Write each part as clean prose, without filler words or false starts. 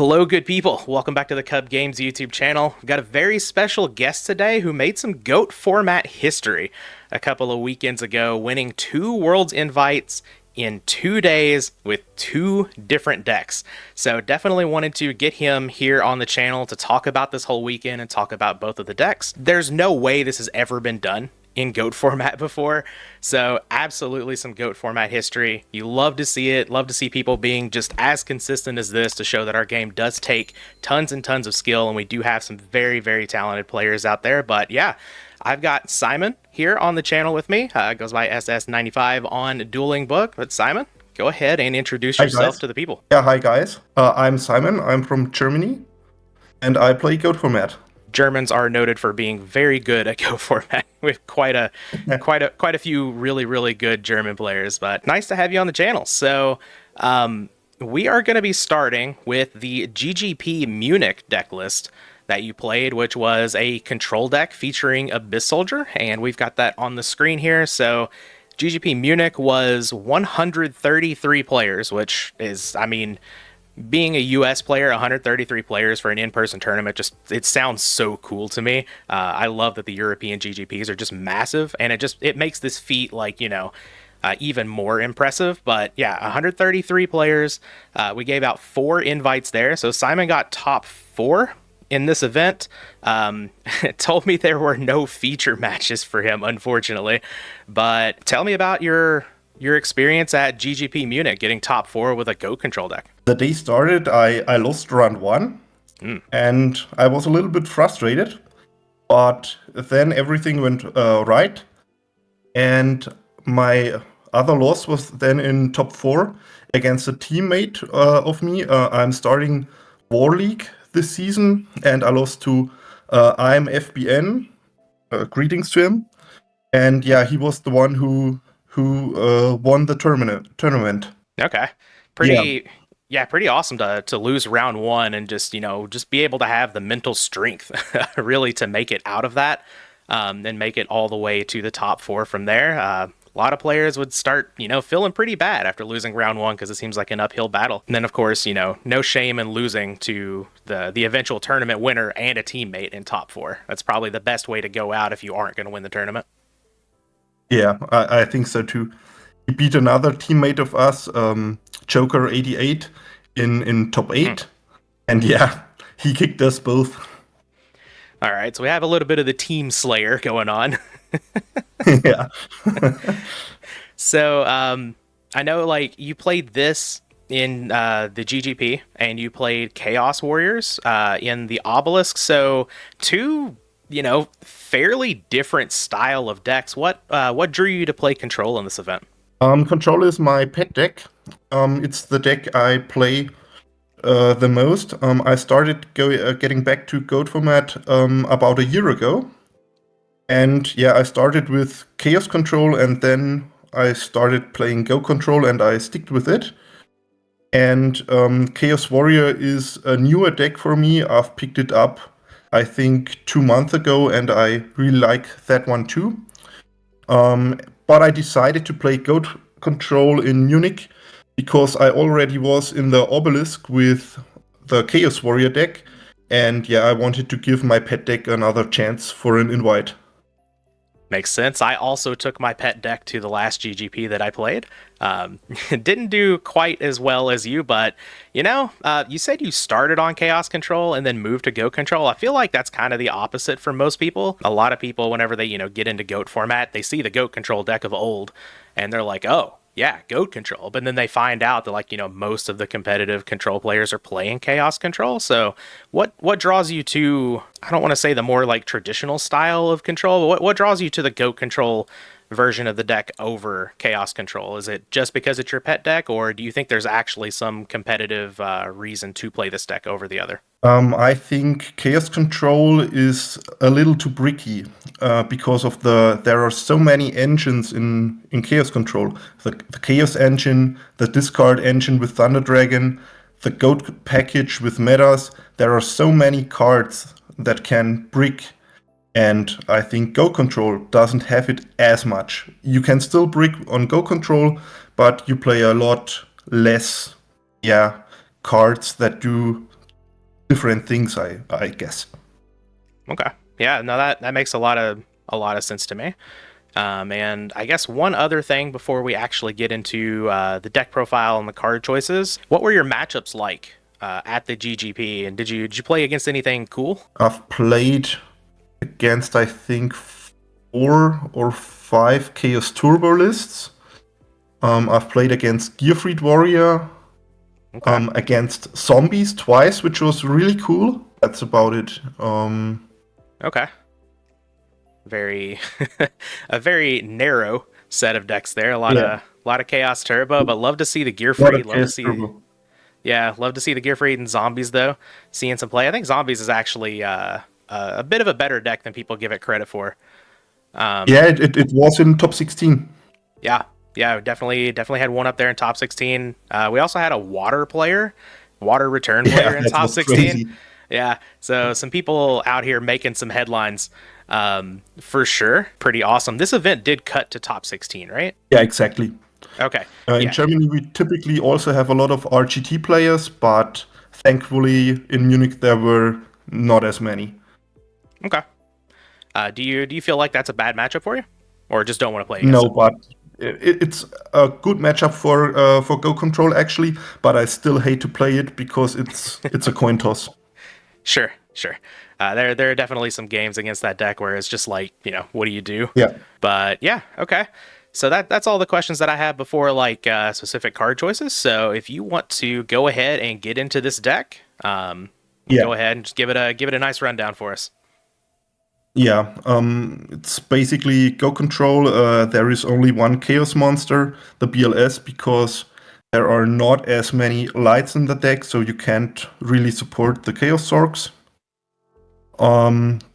Hello, good people. Welcome back to the Kuhb Games YouTube channel. We've got a very special guest today who made some GOAT format history a couple of weekends ago, winning 2 Worlds invites in 2 days with 2 different decks. So definitely wanted to get him here on the channel to talk about this whole weekend and talk about both of the decks. There's no way this has ever been done in GOAT format before, so absolutely some GOAT format history. You love to see it, love to see people being just as consistent as this to show that our game does take tons and tons of skill, and we do have some very, very talented players out there. But yeah, I've got Simon here on the channel with me. Goes by SS95 on Dueling Book. But Simon, go ahead and introduce yourself to the people. Yeah, hi guys. I'm Simon. I'm from Germany, and I play GOAT format. Germans are noted for being very good at Go format with quite a few really good German players. But nice to have you on the channel. So we are going to be starting with the GGP Munich deck list that you played, which was a control deck featuring Abyss Soldier, and we've got that on the screen here. So GGP Munich was 133 players, which is, I mean, being a US player, 133 players for an in-person tournament, it sounds so cool to me. I love that the European GGPs are just massive, and it makes this feat, like, you know, even more impressive. But yeah, 133 players. We gave out 4 invites there, so Simon got top 4 in this event. It told me there were no feature matches for him, unfortunately. But tell me about your experience at GGP Munich, getting top 4 with a GOAT control deck. The day started, I lost round 1, and I was a little bit frustrated, but then everything went right, and my other loss was then in top 4 against a teammate of me. I'm starting War League this season, and I lost to IMFBN. Greetings to him. And yeah, he was the one who won the tournament. Okay. Pretty awesome to lose round 1 and just be able to have the mental strength really to make it out of that, and make it all the way to the top 4 from there. A lot of players would start, feeling pretty bad after losing round 1 because it seems like an uphill battle. And then, of course, no shame in losing to the eventual tournament winner and a teammate in top 4. That's probably the best way to go out if you aren't going to win the tournament. Yeah, I think so too. He beat another teammate of us, Joker88, in top 8. And yeah, he kicked us both. All right, so we have a little bit of the team slayer going on. Yeah. So I know, like, you played this in the GGP, and you played Chaos Warriors in the Obelisk. So 2, fairly different style of decks. What drew you to play Control in this event? Control is my pet deck. It's the deck I play the most. I started getting back to GOAT format about a year ago. And yeah, I started with Chaos Control, and then I started playing Go Control, and I sticked with it. And Chaos Warrior is a newer deck for me. I've picked it up, I think, 2 months ago, and I really like that one too. But I decided to play GOAT Control in Munich because I already was in the Obelisk with the Chaos Warrior deck, and yeah, I wanted to give my pet deck another chance for an invite. Makes sense. I also took my pet deck to the last GGP that I played. Didn't do quite as well as you, but you said you started on Chaos Control and then moved to GOAT Control. I feel like that's kind of the opposite for most people. A lot of people, whenever they get into GOAT format, they see the GOAT Control deck of old, and they're like, oh yeah, GOAT Control. But then they find out that, like, most of the competitive Control players are playing Chaos Control. So what draws you to, I don't want to say the more like traditional style of Control, but what draws you to the GOAT Control version of the deck over Chaos Control? Is it just because it's your pet deck, or do you think there's actually some competitive reason to play this deck over the other? I think Chaos Control is a little too bricky because of there are so many engines in Chaos Control. The Chaos engine, the discard engine with Thunder Dragon, the GOAT package with metas. There are so many cards that can brick, and I think Go Control doesn't have it as much. You can still brick on Go Control, but you play a lot less cards that do different things, I guess. Okay. Yeah, no, that makes a lot of sense to me. And I guess one other thing before we actually get into the deck profile and the card choices, what were your matchups like at the GGP? And did you play against anything cool? I've played against, I think, 4 or 5 Chaos Turbo lists. I've played against Gearfried Warrior, Okay. against Zombies twice, which was really cool. That's about it. Okay. Very a very narrow set of decks there. Yeah, A lot of Chaos Turbo, but love to see the Gear not a Free. Love to Chaos see Turbo. Yeah, love to see the Gear Free and Zombies though. Seeing some play. I think Zombies is actually a bit of a better deck than people give it credit for. Yeah, it was in top 16. Yeah, yeah, definitely had one up there in top 16. We also had a water player, water return Yeah, player in that top was 16. crazy. Yeah, so some people out here making some headlines, for sure. Pretty awesome. This event did cut to top 16, right? Yeah, exactly. Okay, In yeah, Germany, we typically also have a lot of RGT players, but thankfully in Munich there were not as many. okay. Do you feel like that's a bad matchup for you, or just don't want to play against No, it? but it's a good matchup for Go Control actually, but I still hate to play it because it's a coin toss. Sure, sure. There are definitely some games against that deck where it's just like, what do you do? Yeah, But yeah, okay. So that's all the questions that I have before like specific card choices. So if you want to go ahead and get into this deck, yeah, go ahead and just give it a nice rundown for us. yeah. It's basically Go Control. There is only one Chaos monster, the BLS, because there are not as many lights in the deck, so you can't really support the Chaos Zorks.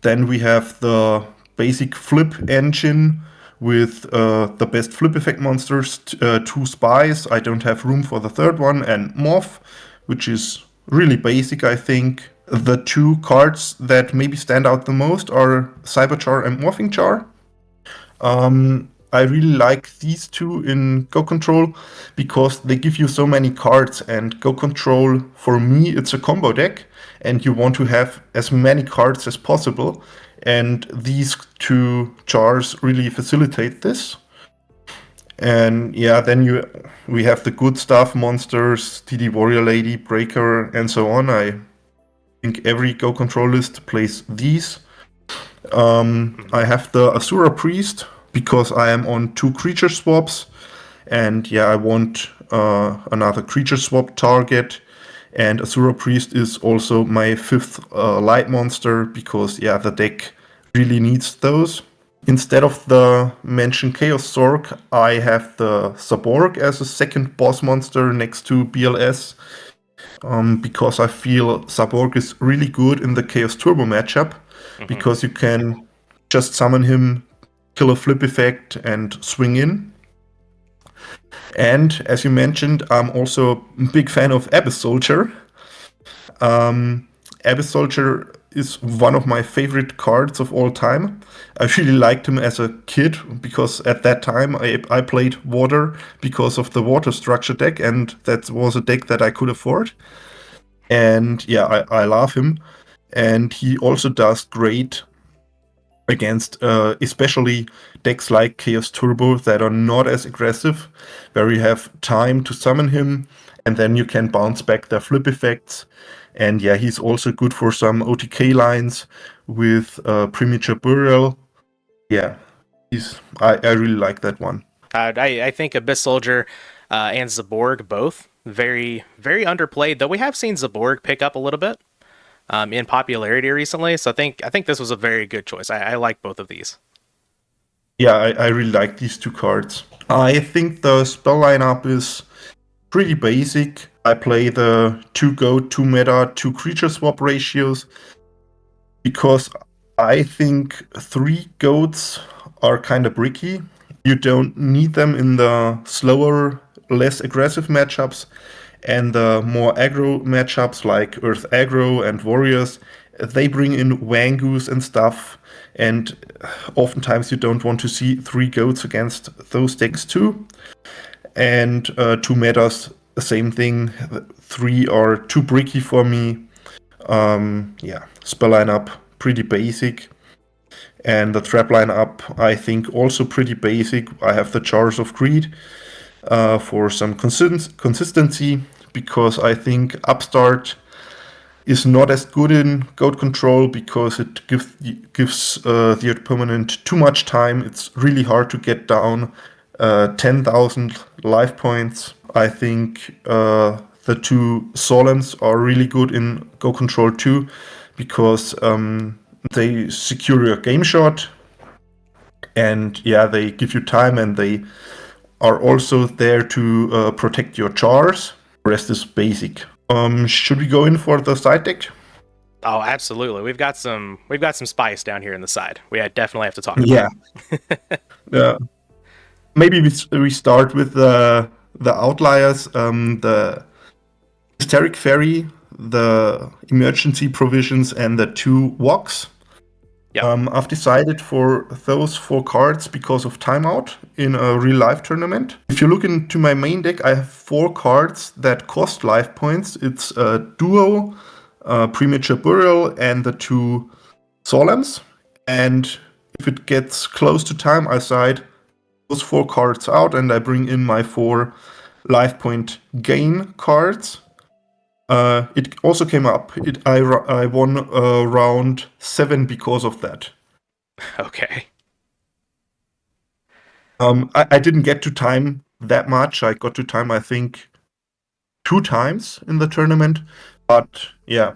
Then we have the basic flip engine with the best flip effect monsters, 2 spies. I don't have room for the third one, and Morph, which is really basic, I think. The 2 cards that maybe stand out the most are Cyberchar and Morphing Char. I really like these 2 in Go Control because they give you so many cards, and Go Control, for me, it's a combo deck, and you want to have as many cards as possible, and these 2 chars really facilitate this. And yeah, then we have the good stuff, monsters, TD Warrior Lady, Breaker, and so on. I think every Go Control list plays these. I have the Asura Priest because I am on 2 creature swaps, and yeah, I want another creature swap target. And Asura Priest is also my 5th light monster because yeah, the deck really needs those. Instead of the mentioned Chaos Zork, I have the Saborg as a second boss monster next to BLS. Because I feel Saborg is really good in the Chaos Turbo matchup, Hmm. because you can just summon him, kill a flip effect, and swing in. And as you mentioned, I'm also a big fan of Abyss Soldier. Abyss Soldier is one of my favorite cards of all time. I really liked him as a kid because at that time I played Water because of the Water structure deck, and that was a deck that I could afford. And yeah, I love him. And he also does great against especially decks like Chaos Turbo that are not as aggressive, where you have time to summon him, and then you can bounce back their flip effects. And yeah, he's also good for some OTK lines with Premature Burial. Yeah, I really like that one. I think Abyss Soldier and Zaborg both very underplayed. Though we have seen Zaborg pick up a little bit in popularity recently, so I think this was a very good choice. I like both of these. Yeah, I really like these 2 cards. I think the spell lineup is pretty basic. I play the 2 goat, 2 meta, 2 creature swap ratios because I think 3 goats are kind of bricky. You don't need them in the slower, less aggressive matchups, and the more aggro matchups like Earth Aggro and Warriors, they bring in Wangoos and stuff, and oftentimes you don't want to see 3 goats against those decks too. And 2 metas, the same thing. 3 are too bricky for me. Spell lineup pretty basic, and the trap lineup I think also pretty basic. I have the Jars of Greed for some consistency, because I think Upstart is not as good in goat control because it gives the opponent too much time. It's really hard to get down 10,000 life points. I think the two Solemns are really good in goat control too, because they secure your game shot, and they give you time, and they are also there to protect your jars. The rest is basic. Should we go in for the side deck? Oh, absolutely. We've got some spice down here in the side. We definitely have to talk about it. Yeah. Maybe we start with the outliers, the Hysteric Fairy, the Emergency Provisions, and the two Walks. Yep. I've decided for those 4 cards because of timeout in a real life tournament. If you look into my main deck, I have 4 cards that cost life points. It's a Duo, Premature Burial, and the 2 Solemns. And if it gets close to time, I side those 4 cards out, and I bring in my 4 life point gain cards. It also came up. I won round 7 because of that. Okay. I didn't get to time that much. I got to time, I think, 2 times in the tournament. But yeah,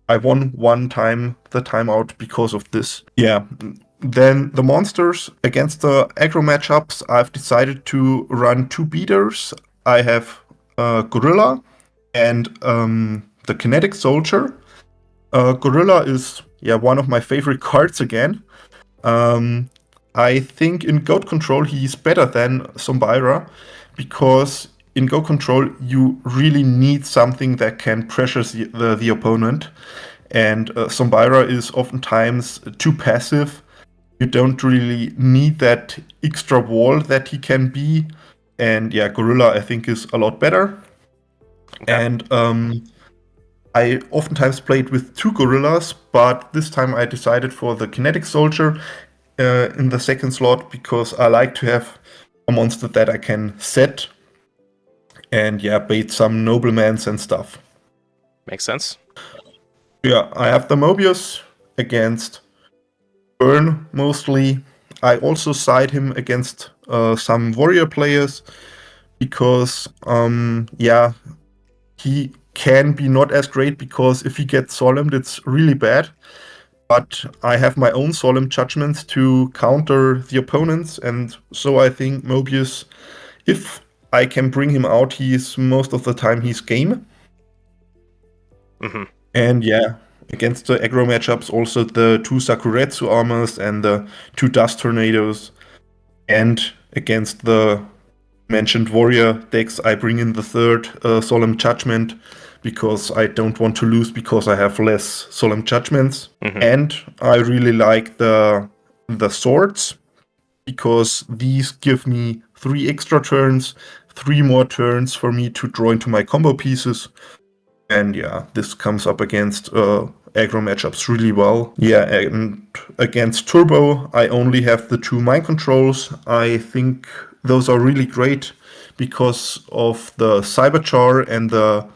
I won 1 time the timeout because of this. Yeah. Then the monsters against the aggro matchups, I've decided to run 2 beaters. I have Gorilla and the Kinetic Soldier. Gorilla is one of my favorite cards again. I think in Goat Control he's better than Sombira, because in Goat Control you really need something that can pressure the opponent, and Sombira is oftentimes too passive. You don't really need that extra wall that he can be, and Gorilla I think is a lot better. Okay. And I oftentimes played with 2 Gorillas, but this time I decided for the Kinetic Soldier in the second slot, because I like to have a monster that I can set and bait some noblemans and stuff. Makes sense. Yeah, I have the Mobius against Burn mostly. I also side him against some warrior players, because he can be not as great, because if he gets solemned, it's really bad. But I have my own solemn judgments to counter the opponents, and so I think Mobius, if I can bring him out, he's most of the time he's game. Mm-hmm. And against the aggro matchups, also the 2 Sakuretsu armors and the 2 Dust Tornadoes. And against the mentioned warrior decks, I bring in the 3rd Solemn Judgment, because I don't want to lose because I have less Solemn Judgments. Mm-hmm. And I really like the swords, because these give me 3 extra turns, 3 more turns for me to draw into my combo pieces. And this comes up against aggro matchups really well. And against Turbo, I only have the 2 mind controls. I think those are really great because of the Cyberchar and the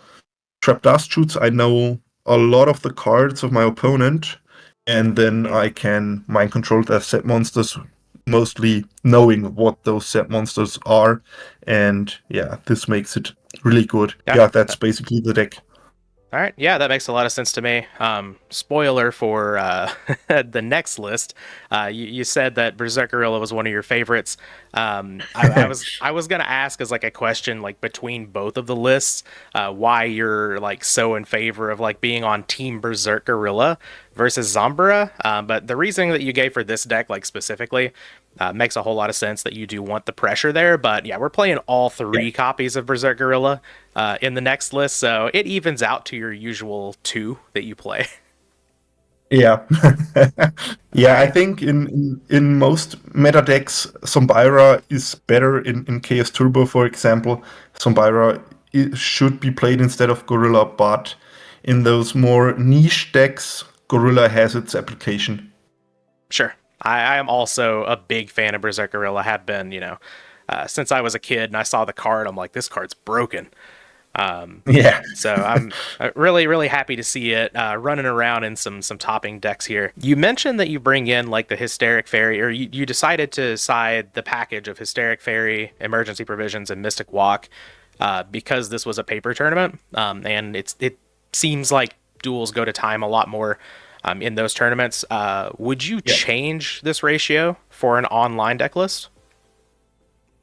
Trap Dust Shoots. I know a lot of the cards of my opponent, and then I can mind control their set monsters, mostly knowing what those set monsters are. And this makes it really good. That's basically the deck. All right, that makes a lot of sense to me. Spoiler for the next list. You said that Berserk Gorilla was one of your favorites. I was gonna ask as like a question, like between both of the lists, why you're like so in favor of like being on Team Berserk Gorilla versus Zombra. But the reasoning that you gave for this deck, like specifically, makes a whole lot of sense that you do want the pressure there. But we're playing all 3 copies of Berserk Gorilla in the next list, so it evens out to your usual 2 that you play. I think in most meta decks, Sombira is better. In Chaos Turbo, for example, Sombira should be played instead of Gorilla, but in those more niche decks, Gorilla has its application. Sure. I am also a big fan of Berserk Gorilla. Have been, since I was a kid and I saw the card, I'm like, this card's broken. Yeah. So I'm really, really happy to see it running around in some topping decks here. You mentioned that you bring in like the Hysteric Fairy, or you decided to side the package of Hysteric Fairy, Emergency Provisions, and Mystic Walk because this was a paper tournament, and it seems like duels go to time a lot more in those tournaments. Would you change this ratio for an online deck list?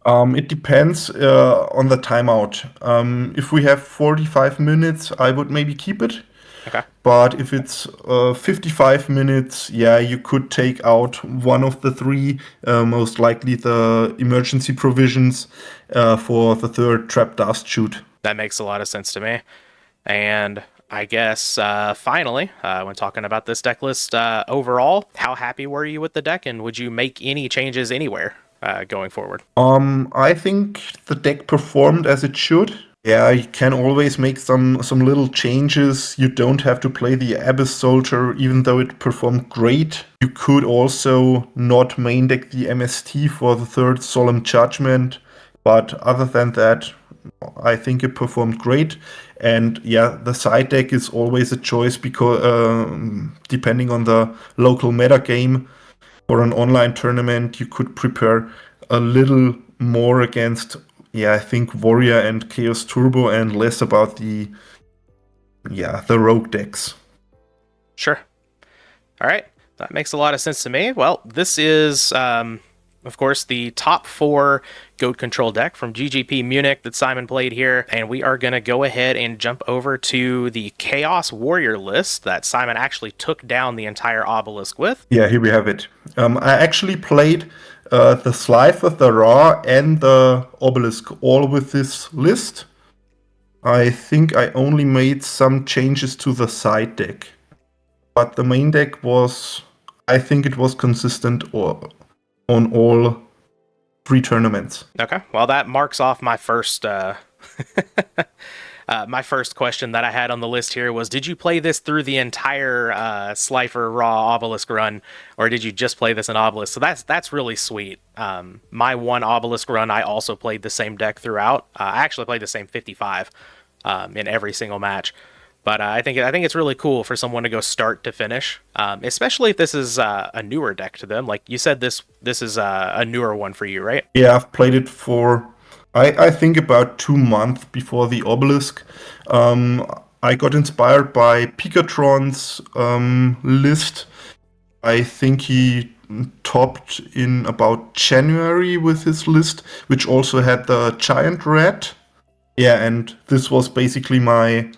It depends on the timeout. If we have 45 minutes, I would maybe keep it. Okay. But if it's 55 minutes, yeah, you could take out one of the three, most likely the emergency provisions for the third trap dust shoot. That makes a lot of sense to me. And I guess finally, when talking about this deck list overall, how happy were you with the deck, and would you make any changes anywhere going forward? I think the deck performed as it should. Yeah, you can always make some little changes. You don't have to play the Abyss Soldier, even though it performed great. You could also not main deck the MST for the third Solemn Judgment, but other than that, I think it performed great. And yeah, the side deck is always a choice because depending on the local meta game. For an online tournament, you could prepare a little more against, I think Warrior and Chaos Turbo, and less about the rogue decks. Sure. All right. That makes a lot of sense to me. Well, this is, of course, the top 4 goat control deck from GGP Munich that Simon played here. And we are going to go ahead and jump over to the Chaos Warrior list that Simon actually took down the entire Obelisk with. Yeah, here we have it. I actually played the Slifer, the Ra, and the Obelisk all with this list. I think I only made some changes to the side deck. But the main deck was, I think it was consistent on all 3 tournaments. Okay, well that marks off my first my first question that I had on the list here was, did you play this through the entire Slifer Raw Obelisk run, or did you just play this in Obelisk? So that's really sweet. My one Obelisk run, I also played the same deck throughout. I actually played the same 55 in every single match. But I think it's really cool for someone to go start to finish, especially if this is a newer deck to them. Like you said, this is a newer one for you, right? Yeah, I've played it for, I think, about 2 months before the Obelisk. I got inspired by Pikatron's list. I think he topped in about January with his list, which also had the Giant Rat. Yeah, and this was basically my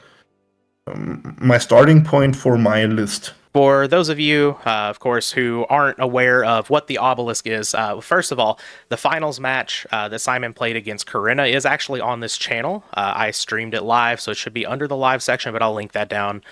starting point for my list. For those of you, of course, who aren't aware of what the Obelisk is, first of all, the finals match that Simon played against Corinna is actually on this channel. I streamed it live, so it should be under the live section, but I'll link that down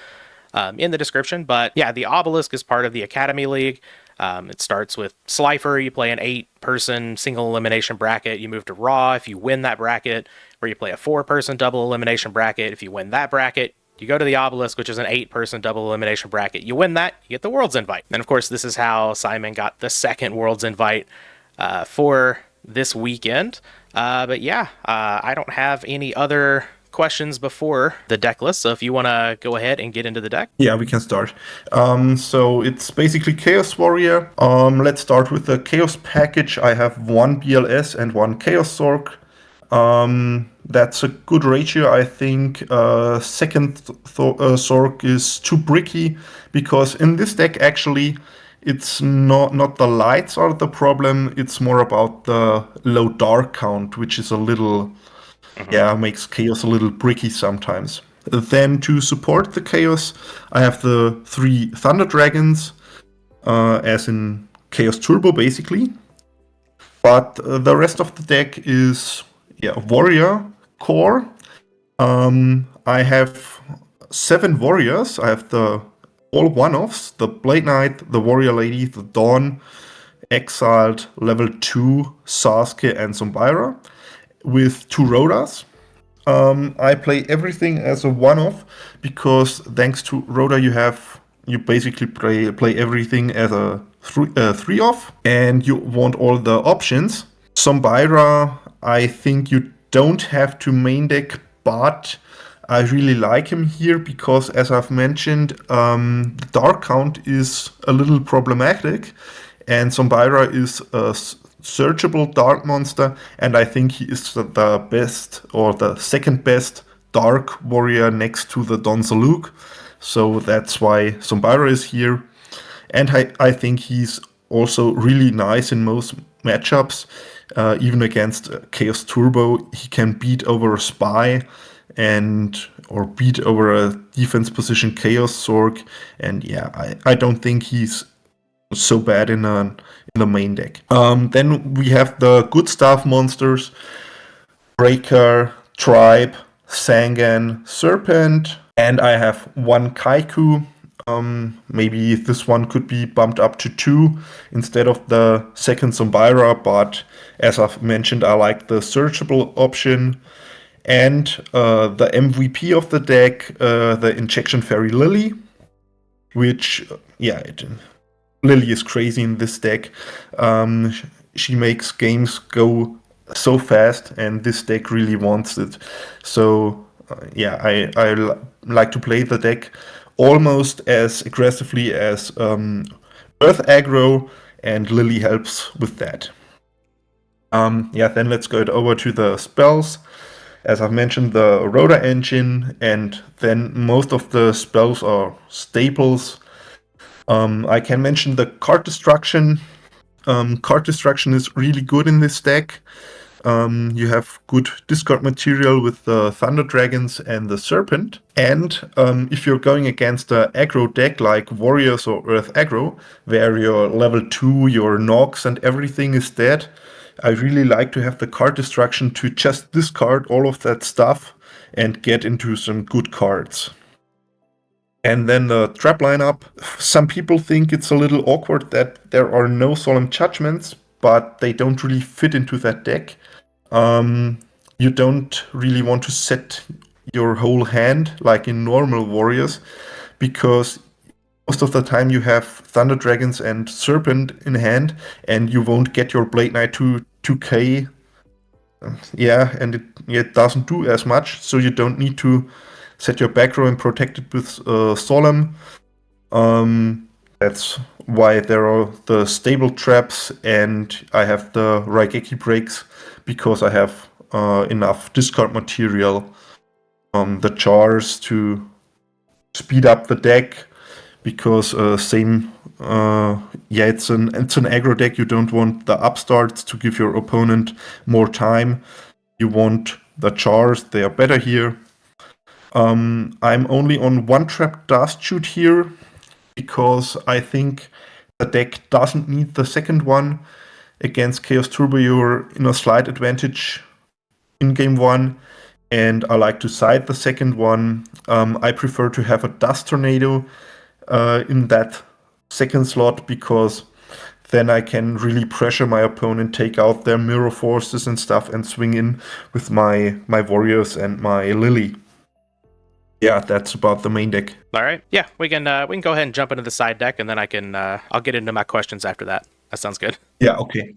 in the description. But yeah, the Obelisk is part of the Academy League. It starts with Slifer. You play an 8-person single elimination bracket. You move to Raw if you win that bracket, or you play a 4-person double elimination bracket. If you win that bracket, you go to the Obelisk, which is an 8-person double elimination bracket. You win that, you get the World's Invite. And of course, this is how Simon got the second World's Invite for this weekend. But yeah, I don't have any other questions before the deck list. So if you want to go ahead and get into the deck. Yeah, we can start. So it's basically Chaos Warrior. Let's start with the Chaos package. I have 1 BLS and 1 Chaos Zork. That's a good ratio. I think second Zork is too bricky, because in this deck actually it's not the lights are the problem, it's more about the low dark count, which is a little makes Chaos a little bricky sometimes. Then to support the Chaos, I have the 3 Thunder Dragons, as in Chaos Turbo basically. But the rest of the deck is Warrior core. I have 7 warriors. I have all one-offs, the Blade Knight, the Warrior Lady, the Dawn, Exiled, level 2, Sasuke, and Zombira, with 2 Rodas. I play everything as a one-off because thanks to Rhoda, you basically play everything as a three-off, and you want all the options. Zombira, I think you don't have to main deck, but I really like him here because, as I've mentioned, the dark count is a little problematic, and Zombira is a searchable dark monster, and I think he is the best or the second best dark warrior next to the Don Saluk. So that's why Zombira is here. And I think he's also really nice in most matchups. Even against Chaos Turbo, he can beat over a Spy or beat over a defense position Chaos Zorg. And yeah, I don't think he's so bad in the main deck. Then we have the good stuff monsters: Breaker, Tribe, Sangan, Serpent, and I have one Kaiku. Maybe this one could be bumped up to 2 instead of the second Zombira, but as I've mentioned, I like the searchable option. And the MVP of the deck, the Injection Fairy Lily, which, Lily is crazy in this deck. She makes games go so fast, and this deck really wants it. So, I like to play the deck almost as aggressively as Earth aggro, and Lily helps with that. Then let's go over to the spells. As I've mentioned, the Rhoda engine, and then most of the spells are staples. I can mention the card destruction. Card destruction is really good in this deck. You have good discard material with the Thunder Dragons and the Serpent. And if you're going against an aggro deck like Warriors or Earth aggro, where your level 2, your Nox and everything is dead, I really like to have the card destruction to just discard all of that stuff and get into some good cards. And then the trap lineup. Some people think it's a little awkward that there are no Solemn Judgments, but they don't really fit into that deck. You don't really want to set your whole hand like in normal Warriors, because most of the time you have Thunder Dragons and Serpent in hand, and you won't get your Blade Knight to 2k. And it doesn't do as much, so you don't need to set your back row and protect it with Solemn. That's why there are the stable traps, and I have the Raigeki breaks because I have enough discard material. The jars to speed up the deck, because it's an aggro deck. You don't want the upstarts to give your opponent more time. You want the jars, they are better here. I'm only on one trap Dust Shoot here, because I think the deck doesn't need the second one. Against Chaos Turbo, you're in a slight advantage in game 1, and I like to side the second one. I prefer to have a Dust Tornado in that second slot, because then I can really pressure my opponent, take out their Mirror Forces and stuff, and swing in with my Warriors and my Lily. Yeah, that's about the main deck. All right. Yeah, we can go ahead and jump into the side deck, and then I'll get into my questions after that. That sounds good. Yeah, okay.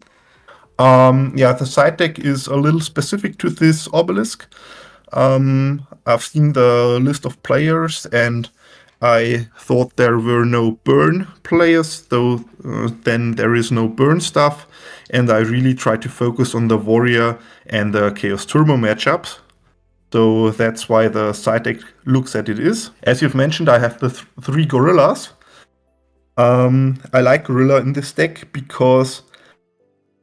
The side deck is a little specific to this Obelisk. I've seen the list of players, and I thought there were no burn players, though then there is no burn stuff, and I really try to focus on the Warrior and the Chaos Turbo matchups. So that's why the side deck looks as it is. As you've mentioned, I have the 3 Gorillas. I like Gorilla in this deck because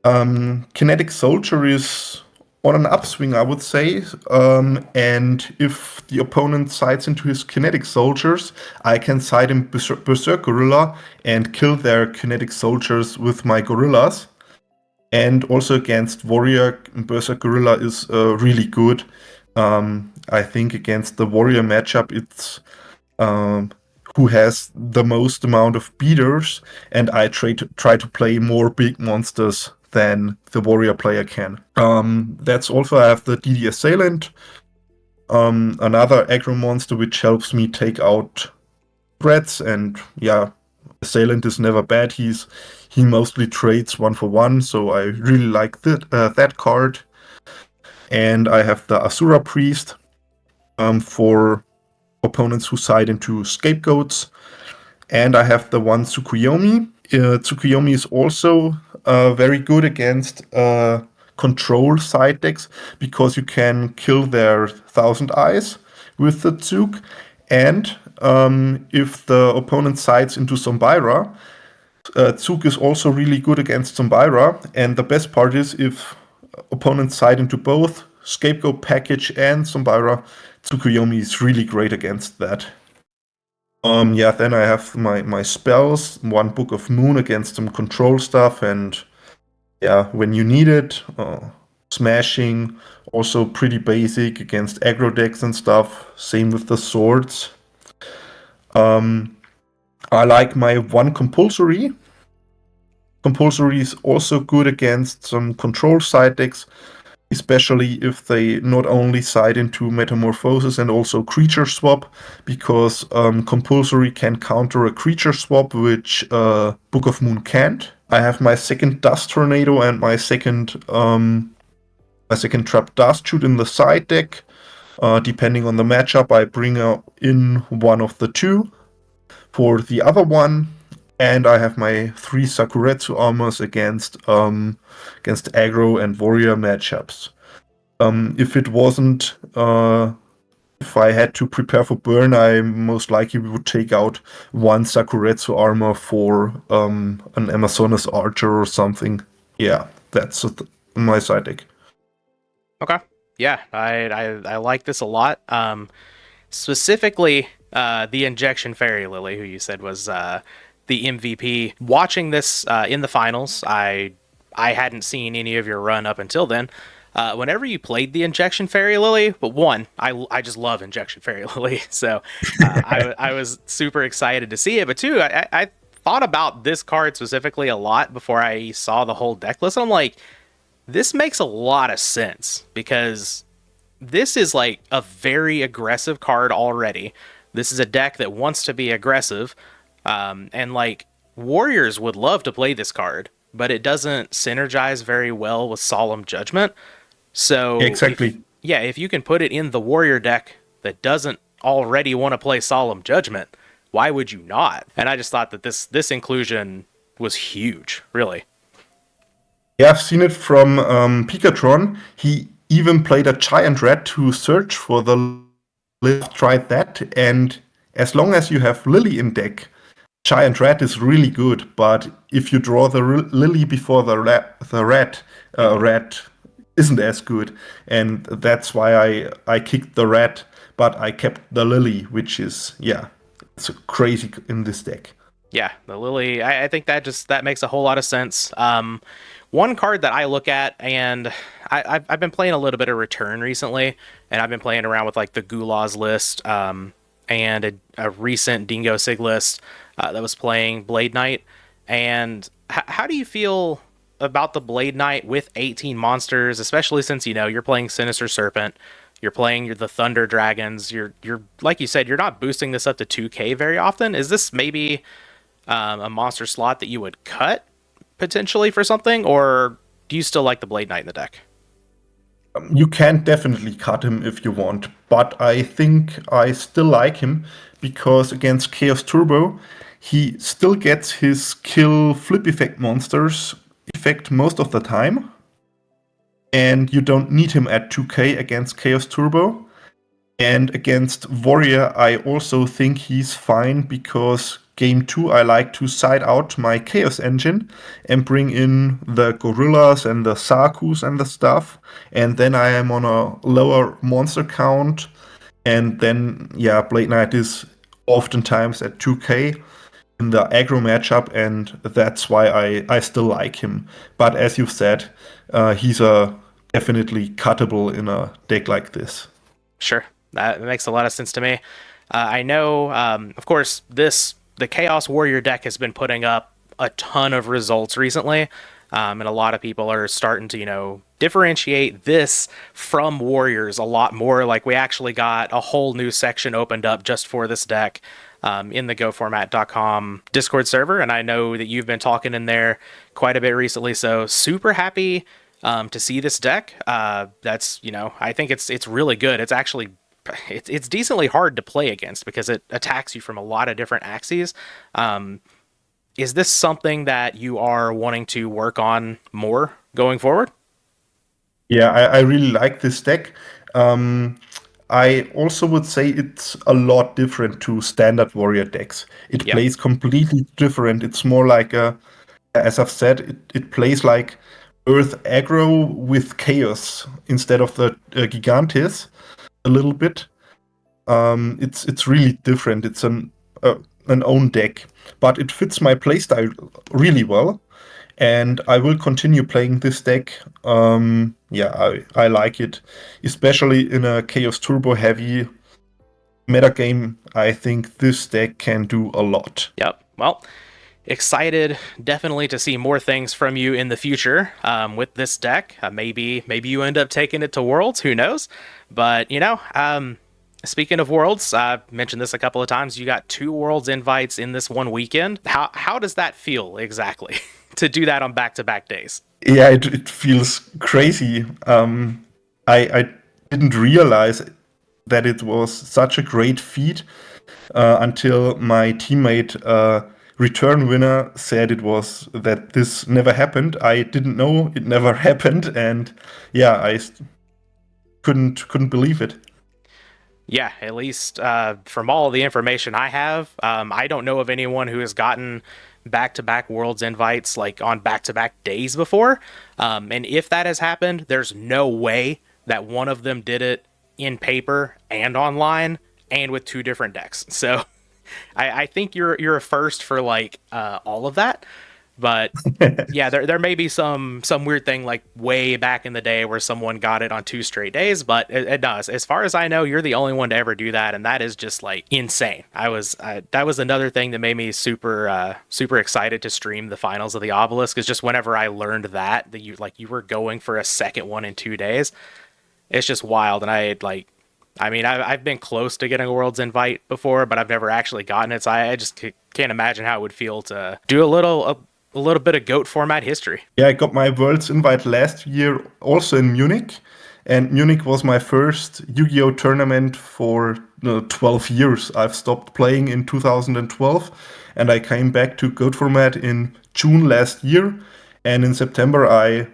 Kinetic Soldier is on an upswing, I would say. And if the opponent sides into his Kinetic Soldiers, I can side in Berserk Gorilla and kill their Kinetic Soldiers with my Gorillas. And also against Warrior, Berserk Gorilla is really good. I think against the Warrior matchup, it's who has the most amount of beaters, and I try to play more big monsters than the Warrior player can. That's also, I have the DD Assailant. another aggro monster which helps me take out threats, and yeah, Assailant is never bad. He mostly trades 1 for 1, so I really like that card. And I have the Asura Priest for opponents who side into scapegoats. And I have the one Tsukuyomi. Tsukuyomi is also very good against control side decks because you can kill their Thousand Eyes with the Tsuk. And if the opponent sides into Zombira, Tsuk is also really good against Zombira. And the best part is if opponents side into both Scapegoat Package and Zombira, Tsukuyomi is really great against that. Yeah, then I have my spells, one Book of Moon against some control stuff, and yeah, when you need it, smashing, also pretty basic against aggro decks and stuff. Same with the swords. I like my one compulsory. Compulsory is also good against some control side decks, especially if they not only side into Metamorphosis and also Creature Swap, because Compulsory can counter a Creature Swap, which Book of Moon can't. I have my second Dust Tornado and my second Trap Dust Shoot in the side deck. Depending on the matchup, I bring in one of the two for the other one. And I have my 3 Sakuretsu armors against aggro and warrior matchups. If it wasn't, if I had to prepare for burn, I most likely would take out one Sakuretsu armor for an Amazonas archer or something. Yeah, that's my side deck. Okay. Yeah, I like this a lot. Specifically, the Injection Fairy Lily, who you said was the MVP. Watching this in the finals, I hadn't seen any of your run up until then. Whenever you played the Injection Fairy Lily, but one, I just love Injection Fairy Lily, so I was super excited to see it. But two, I thought about this card specifically a lot before I saw the whole deck list. I'm like, this makes a lot of sense because this is like a very aggressive card already. This is a deck that wants to be aggressive. And like warriors would love to play this card, but it doesn't synergize very well with Solemn Judgment. So Exactly. if you can put it in the warrior deck that doesn't already want to play Solemn Judgment, why would you not? And I just thought that this inclusion was huge, really. Yeah, I've seen it from Pikatron. He even played a giant rat to search for the Lily. Tried that, and as long as you have Lily in deck, Giant Rat is really good. But if you draw the Lily before the rat isn't as good, and that's why I kicked the rat, but I kept the Lily, which is it's crazy in this deck. Yeah, the Lily, I think that makes a whole lot of sense. One card that I look at, and I've been playing a little bit of Return recently, and I've been playing around with like the Gulaz list, and a recent Dingo Sig list that was playing Blade Knight. And how do you feel about the Blade Knight with 18 monsters, especially since you're playing Sinister Serpent, you're playing the Thunder Dragons, you're like you said, you're not boosting this up to 2K very often. Is this maybe a monster slot that you would cut potentially for something, or do you still like the Blade Knight in the deck? You can definitely cut him if you want, but I think I still like him because against Chaos Turbo, he still gets his kill flip effect monsters effect most of the time, and you don't need him at 2K against Chaos Turbo. And against Warrior, I also think he's fine because game 2 I like to side out my Chaos Engine and bring in the Gorillas and the Sakus and the stuff. And then I am on a lower monster count. And then, Blade Knight is oftentimes at 2K in the aggro matchup, and that's why I still like him. But as you've said, he's definitely cuttable in a deck like this. Sure, that makes a lot of sense to me. I know, of course, the Chaos Warrior deck has been putting up a ton of results recently. And a lot of people are starting to, differentiate this from Warriors a lot more. Like we actually got a whole new section opened up just for this deck in the GoFormat.com Discord server. And I know that you've been talking in there quite a bit recently. So super happy to see this deck. That's, I think it's really good. It's actually it's decently hard to play against because it attacks you from a lot of different axes. Is this something that you are wanting to work on more going forward? Yeah, I really like this deck. I also would say it's a lot different to standard warrior decks. It Yep. plays completely different. It's more like as I've said, it plays like Earth aggro with chaos instead of the Gigantes a little bit. It's really different. It's an own deck, but it fits my playstyle really well, and I will continue playing this deck. Yeah, I like it, especially in a Chaos Turbo heavy metagame. I think this deck can do a lot. Yep. Well, excited definitely to see more things from you in the future with this deck. Maybe you end up taking it to Worlds. Who knows? But speaking of Worlds, I've mentioned this a couple of times. You got 2 Worlds invites in this one weekend. How does that feel exactly to do that on back-to-back days? Yeah, it feels crazy. I didn't realize that it was such a great feat until my teammate, return winner, said it was that this never happened. I didn't know it never happened, and yeah, couldn't believe it. Yeah, at least from all the information I have, I don't know of anyone who has gotten back-to-back Worlds invites like on back-to-back days before. And if that has happened, there's no way that one of them did it in paper and online and with 2 different decks. So I think you're a first for like all of that. But yeah, there may be some weird thing like way back in the day where someone got it on 2 straight days, but it does. As far as I know, you're the only one to ever do that, and that is just like insane. That was another thing that made me super excited to stream the finals of the Obelisk. Is just whenever I learned that you were going for a second one in 2 days, it's just wild. And I've been close to getting a World's invite before, but I've never actually gotten it. So I just can't imagine how it would feel to do a little bit of GOAT format history. Yeah, I got my Worlds invite last year also in Munich, and Munich was my first Yu-Gi-Oh tournament for 12 years. I've stopped playing in 2012, and I came back to GOAT format in June last year, and in September I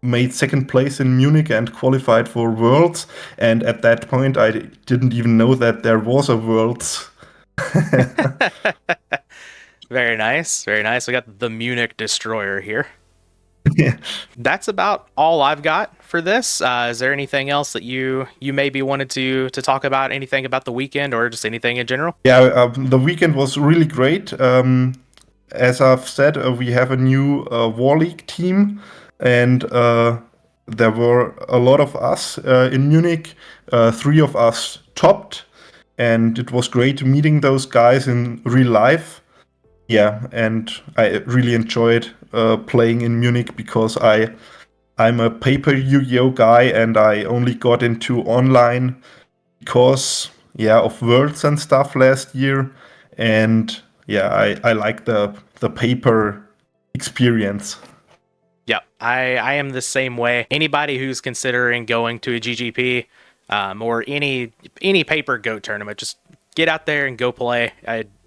made second place in Munich and qualified for Worlds, and at that point I didn't even know that there was a Worlds. Very nice. Very nice. We got the Munich Destroyer here. Yeah. That's about all I've got for this. Is there anything else that you maybe wanted to talk about? Anything about the weekend or just anything in general? Yeah, the weekend was really great. As I've said, we have a new War League team, and there were a lot of us in Munich. 3 of us topped, and it was great meeting those guys in real life. Yeah, and I really enjoyed playing in Munich because I'm a paper Yu-Gi-Oh guy, and I only got into online because of Worlds and stuff last year, and yeah, I like the paper experience. Yeah, I am the same way. Anybody who's considering going to a GGP or any paper GOAT tournament, just get out there and go play.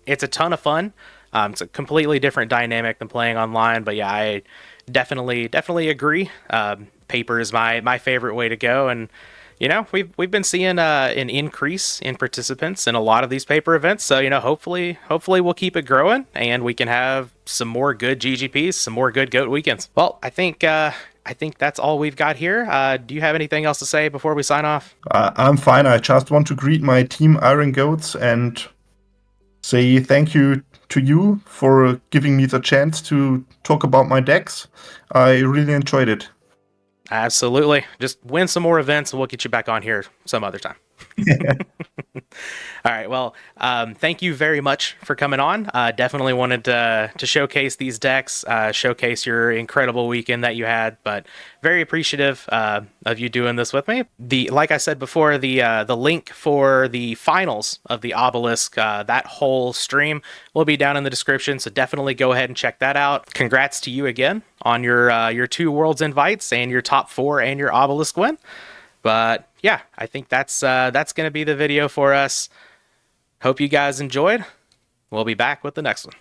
It's a ton of fun. It's a completely different dynamic than playing online, but yeah, I definitely agree. Paper is my favorite way to go, and we've been seeing an increase in participants in a lot of these paper events. So hopefully we'll keep it growing, and we can have some more good GGPs, some more good GOAT weekends. Well, I think that's all we've got here. Do you have anything else to say before we sign off? I'm fine. I just want to greet my team Iron Goats and say thank you to you for giving me the chance to talk about my decks. I really enjoyed it. Absolutely. Just win some more events and we'll get you back on here some other time. All right. Well, thank you very much for coming on. Definitely wanted to showcase these decks, showcase your incredible weekend that you had, but very appreciative of you doing this with me. Like I said before, the link for the finals of the Obelisk, that whole stream will be down in the description. So definitely go ahead and check that out. Congrats to you again on your 2 Worlds invites and your top 4 and your Obelisk win. But yeah, I think that's going to be the video for us. Hope you guys enjoyed. We'll be back with the next one.